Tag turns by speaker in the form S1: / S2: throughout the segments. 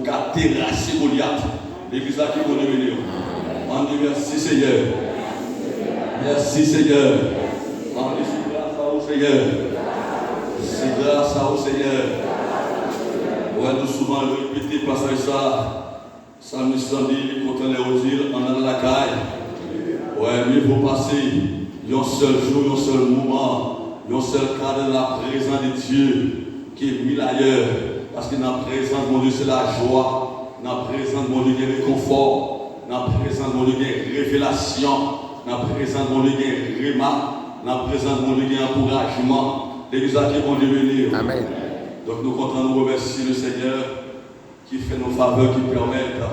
S1: pour terrasser Goliath. L'église là qui est bonne venir. On dit merci Seigneur. Merci Seigneur. On dit c'est grâce au Seigneur. C'est grâce au Seigneur. Ouais, nous souvent répéter parce que ça nous dit, quand on est au dire, on est dans la caille. Ouais, mais il faut passer un seul jour, un seul moment, un seul cadre de la présence de Dieu qui est mis ailleurs. Parce que dans la présence de mon Dieu, c'est la joie. Dans la présence de mon Dieu, il y a le réconfort. Dans la présence de mon Dieu, il y a révélation. Dans la présence de mon Dieu, il y a réma. Dans la présence de mon Dieu, il y a encouragement. L'église qui est bon de venir.
S2: Amen.
S1: Donc nous comptons nous remercier le Seigneur qui fait nos faveurs, qui permettent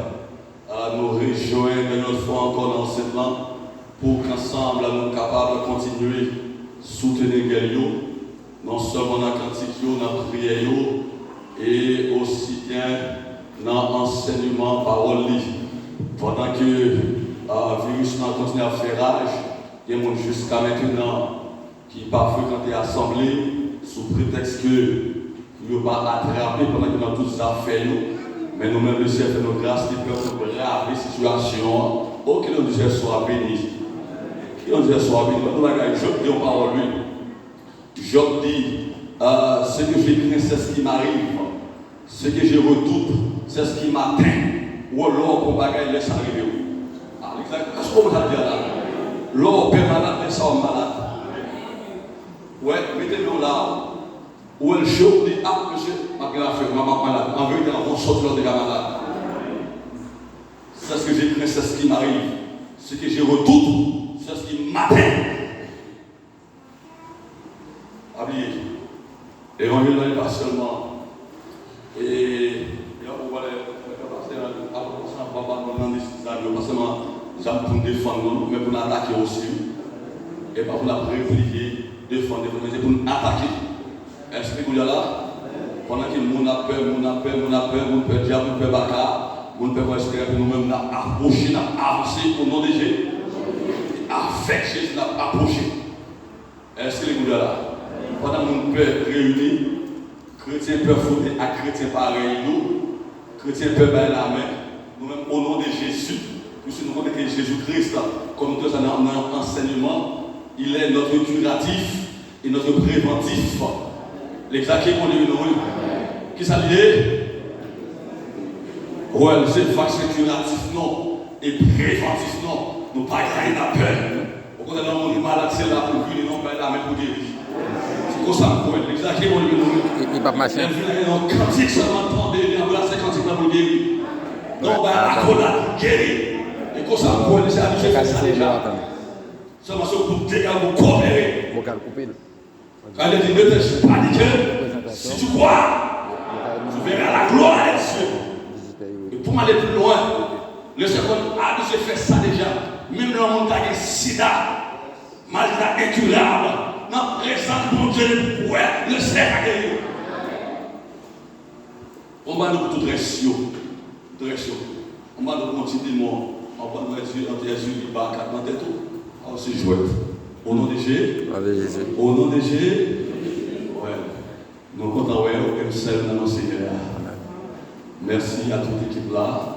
S1: à nous rejoindre une autre fois encore dans ce plan pour qu'ensemble nous sommes capables de continuer à soutenir Guerrier, non seulement dans la cantique, dans la prière et aussi bien dans l'enseignement parole. Pendant que le virus continue à faire rage, il y a des gens jusqu'à maintenant qui parfois quand ils sont assemblés sous prétexte que ils ne vont pas attraper pendant que nous tous affaires. Mais nous-mêmes, le Seigneur fait nos grâces qui peuvent nous braver la situation. Oh, que notre Dieu soit béni. Que notre Dieu soit béni. Job dit en parole lui. Job dit ce que j'ai craint, c'est ce qui m'arrive. Ce que je redoute, c'est ce qui m'atteint. Ou alors, qu'on va laisse arriver. Est-ce qu'on va dire là? L'or est malade, laisse ça malade. Ouais, mettez-le là. Ou elle chaud dit, ah monsieur, ma grave, maman malade. En vérité, on sort de l'ordre malade. C'est ce que j'ai craint, c'est ce qui m'arrive. Ce que je redoute, c'est ce qui m'atteint. Oubliez. L'évangile n'est pas seulement. Et on va passer pas seulement pour nous défendre, mais pour nous attaquer aussi. Et pas pour la privilégier, défendre, mais c'est pour nous attaquer. Est-ce que vous êtes là? Pendant que le monde a peur, le monde a peur, le monde a peur, le monde peut dire, le monde peut bâcard, le monde peut espérer que nous-mêmes approcher, avancer au nom de Jésus. Avec Jésus, approcher. Est-ce que vous êtes là? Pendant que nous peut réunir, chrétiens peuvent foutre à chrétiens pareils, nous, chrétiens peuvent bailler la main, nous-mêmes au nom de Jésus, puisque nous connaissons que Jésus-Christ, comme nous sommes dans l'enseignement, il est notre curatif et notre préventif. L'exactement de nous. Qui ça lié? Ouais, c'est vaccin curatif, non. Et préventif, non. Nous ne pas rien à peur. Au contraire, on est malade, c'est là pour guérir, non pas la main pour guérir. C'est comme ça, l'exactement de nous.
S2: Il va marcher.
S1: On cantique seulement entendre, il y a c'est cantique là pour guérir. Non, bah, la colère pour guérir. Et comme ça, on est habitué à faire ça déjà. Seulement, c'est pour dégager, pour coopérer. Quand il dit, ne te panique, si tu crois, tu verras la gloire de Dieu. Et pour m'aller plus loin, le Seigneur a déjà fait ça déjà. Même le monde qui a sida, maladie incurable, non, présente mon Dieu, ouais, le Seigneur a guéri. On va nous tout dressio. On va nous continuer, on va nous dire, Jésus, il va à tête tout. On se joue. Au nom de Jésus. Au nom de Jésus. Ouais. Nous comptons et seul dans nos Seigneur. Merci à toute l'équipe là.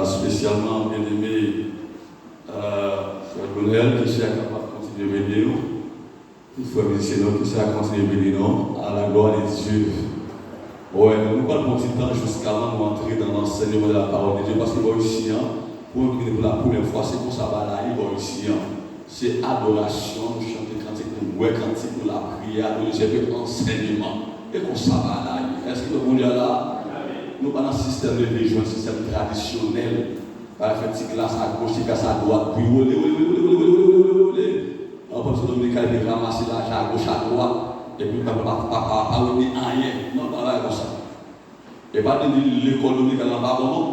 S1: Spécialement bien-aimé Frère Brunel qui s'est capable de continuer à venir. Il faut bénir nous qui s'est continuer à venir à la gloire de Dieu. Ouais, nous ne parlons pas de temps jusqu'à là nous entrer dans l'enseignement de la parole de Dieu parce qu'il va ici, pour la première fois, c'est pour ça qu'il va ici. C'est adoration, nous chantons cantique, nous jouons cantique, nous la prière, nous recevons enseignement. Et qu'on s'en va là. Est-ce que le monde est là? Nous pas dans un système de religion, un système traditionnel. Par exemple, une classe à gauche, une classe à droite, puis on pense que Dominique a ramassé l'argent à gauche, à droite, et puis pas rien. Non, pas là, comme ça. Et pas de l'école dominicale n'est pas bon, non.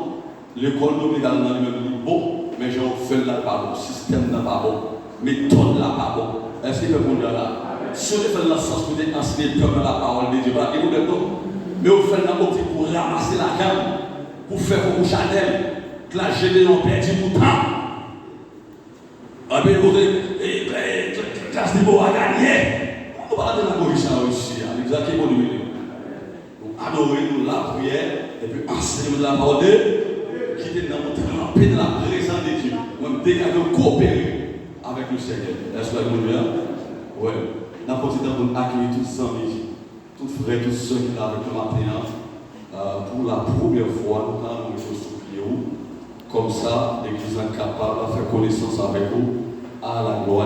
S1: L'école dominicale n'est bon, mais j'ai fait là pas bon, le système n'est pas bon. Méthode là pas bon. Est-ce que le monde est là? Si on fait dans le sens pour enseigner comme la parole de Dieu, mais on fait dans l'optique pour ramasser la gamme, pour faire beaucoup Chanel, que la génération perdu tout le temps. Ah bien, classe de beau à gagner. On va pas de la position ici, exactement. Nous adorer, nous la prière, Et puis enseignement de la parole de Dieu, qui était dans mon trempé de la présence de Dieu. On dégager coopérer avec le Seigneur. Est-ce que vous voulez? Oui. N'importe quel temps pour accueillir tous les amis, tous les frères, tous ceux qui sont avec nous maintenant. Pour la première fois, nous allons nous souffrir. Comme ça, l'Église est capable de faire connaissance avec vous à la gloire.